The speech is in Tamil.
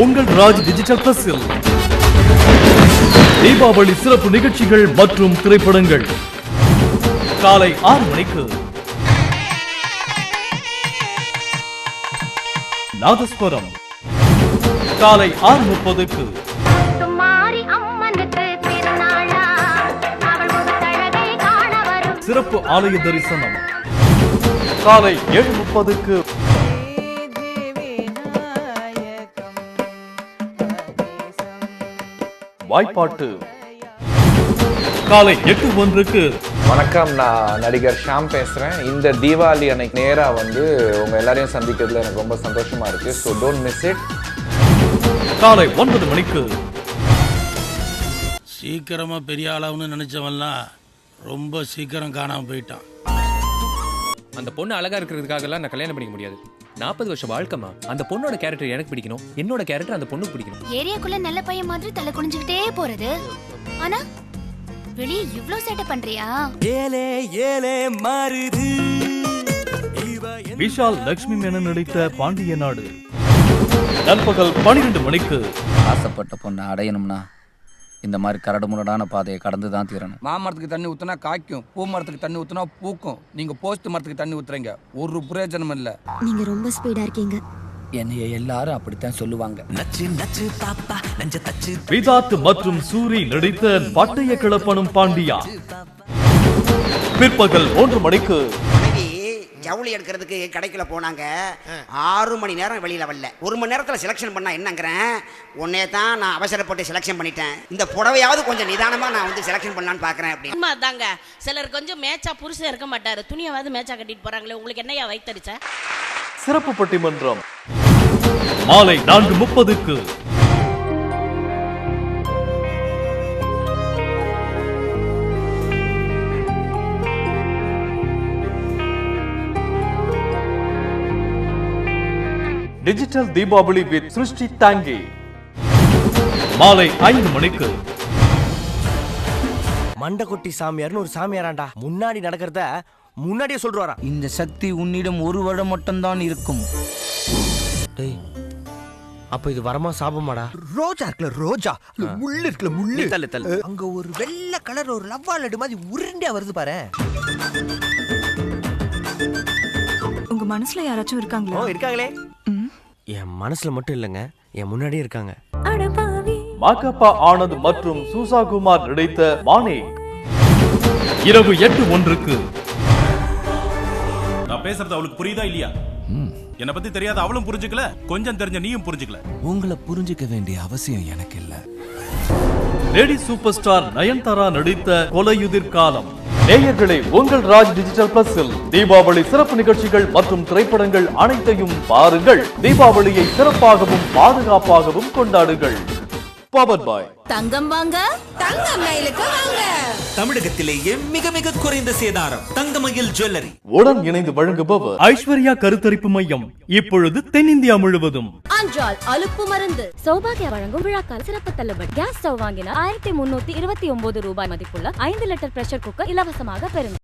உங்கள் ராஜ் டிஜிட்டல் பிளஸில் தீபாவளி சிறப்பு நிகழ்ச்சிகள் மற்றும் திரைப்படங்கள் காலை 6 மணிக்கு நாதஸ்வரம், காலை 6:30க்கு சிறப்பு ஆலய தரிசனம், காலை 7:30க்கு வாய்ப்பாட்டு, காலை 8:01க்கு. வணக்கம், நான் நடிகர் ஷாம் பேசுறேன். இந்த தீபாவளி அன்னைக்கு நேரா வந்து உங்க எல்லாரையும் சந்திக்கிறதுல எனக்கு ரொம்ப சந்தோஷமா இருக்கு. So don't miss it. காலை 9 மணிக்கு. சீக்கிரமா பெரிய ஆளாவுன்னு நினைச்சவன்லாம் ரொம்ப சீக்கிரம் காணாம போயிட்டான். அந்த பொண்ணு அழகா இருக்கிறதுக்காகலாம் நான் கல்யாணம் பண்ணிக்க முடியாது. 40 வருஷம் வாழ்க்கைமா. அந்த பொண்ணோட கேரக்டர் எனக்கு பிடிக்கணும், என்னோட கேரக்டர் அந்த பொண்ணுக்கு பிடிக்கணும். ஏரியாக்குள்ள நல்ல பையன் மாதிரி தலை குனிஞ்சுக்கிட்டே போறது, ஆனா வெளியே இவ்ளோ சேட்டை பண்றியா? ஏலே ஏலே மாறுது. விஷால் லட்சுமி மேனன் நடித்த பாண்டிய நாடு, நண்பகல் 12 மணிக்கு. ஆசைப்பட்ட பொண்ணை அடையணும்னா இந்த மாதிரி கரடு முரடான பாதையை கடந்து தான் தீரணும். மாமரத்துக்கு தண்ணி ஊற்றினா காய்க்கும், பூ மரத்துக்கு தண்ணி ஊற்றினா பூக்கும். நீங்கள் போஸ்ட் மரத்துக்கு தண்ணி ஊற்றுறீங்க, ஒரு பிரயோஜனம் இல்லை. நீங்க ரொம்ப ஸ்பீடா இருக்கீங்க. என்னைய எல்லாரும் அப்படித்தான் சொல்லுவாங்க. நச்சு நச்சு பாப்பா நஞ்ச தச்சு. விதாத் மற்றும் சூரி நடித்த பட்டய கிளப்பனும் பாண்டியா, பிற்பகல் 1 மணிக்கு. ஜவுளி எடுக்கிறதுக்கு கடைக்குள்ள போனாங்க. 6 மணி நேரம் வெளியில வரல. 1 மணி நேரத்தில் செலக்ஷன் பண்ணா என்னங்கிறேன். உன்னே தான் நான் அவசரப்பட்டு செலக்ஷன் பண்ணிட்டேன். இந்த புடவையாவது கொஞ்சம் நிதானமா நான் வந்து செலக்ஷன் பண்ணலான்னு பாக்குறேன். அப்படி தாங்க சிலர் கொஞ்சம் மேட்சா புருஷன் இருக்க மாட்டாரு, துணியாவது மேட்சா கட்டிட்டு போறாங்களே, உங்களுக்கு என்னையா வைத்தறிச்ச? சிறப்பு பட்டிமன்றம் மாலை 4:30க்கு. டிஜிட்டல் தீபாவளி வித் சிருஷ்டி தாங்கி, மாலை 5 மணிக்கு. மண்டகொட்டி சாமியார்னு ஒரு சாமியாராண்டா, முன்னாடி நடக்கிறத முன்னாடியே சொல்றாரா. இந்த சக்தி உன்னிடம் ஒரு வருடம் மட்டும்தான் இருக்கும். டேய், அப்ப இது வரமா சாபமாடா? ரோஜா இருக்குல்ல, ரோஜா முள்ளு இருக்குல்ல, முள்ளு தள்ளு தள்ளு. அங்க ஒரு வெள்ளை கலர் ஒரு லவ்வா லட்டு மாதிரி உருண்டையா வருது பாரு. உங்க மனசுல யாராச்சும் இருக்காங்களா? இருக்காங்களே. என் மனசுல மட்டும் இல்லங்க, என் முன்னாடியே இருக்காங்க. மாகப்பா ஆனந்த் மற்றும் சூசா குமார் நடித்த மானே, இரவு 8:01க்கு. நான் பேசுறது அவளுக்கு புரியுதா இல்லையா? என்னை பத்தி தெரியாத அவளும் புரிஞ்சுக்கல, கொஞ்சம் தெரிஞ்ச நீயும் புரிஞ்சுக்கல. உங்களை புரிஞ்சுக்க வேண்டிய அவசியம் எனக்கு இல்ல. லேடி சூப்பர் ஸ்டார் நயன்தாரா நடித்த கொலையுதிர் காலம். நேயர்களே, உங்கள் ராஜ் டிஜிட்டல் பிளஸில் தீபாவளி சிறப்பு நிகழ்ச்சிகள் மற்றும் திரைப்படங்கள் அனைத்தையும் பாருங்கள். தீபாவளியை சிறப்பாகவும் பாதுகாப்பாகவும் கொண்டாடுங்கள். பவர் பாய் தங்கம் வாங்க, தங்கம் மயிலுக்கு வாங்க. தமிழகத்திலேயே மிக மிக குறைந்த சேதாரம் தங்கமயில் ஜுவல்லரி உடன் இணைந்து வழங்குபவர் ஐஸ்வர்யா கருத்தரிப்பு மையம், இப்பொழுது தென்னிந்தியா முழுவதும். அன்றால் அலுப்பு மருந்து சௌபாகியா வழங்கும் விழாக்கால சிறப்பு தள்ளுபடி. கேஸ் ஸ்டவ் வாங்கினால் 1329 ரூபாய் மதிப்புள்ள 5 லிட்டர் பிரஷர் குக்கர் இலவசமாக பெறுங்கள்.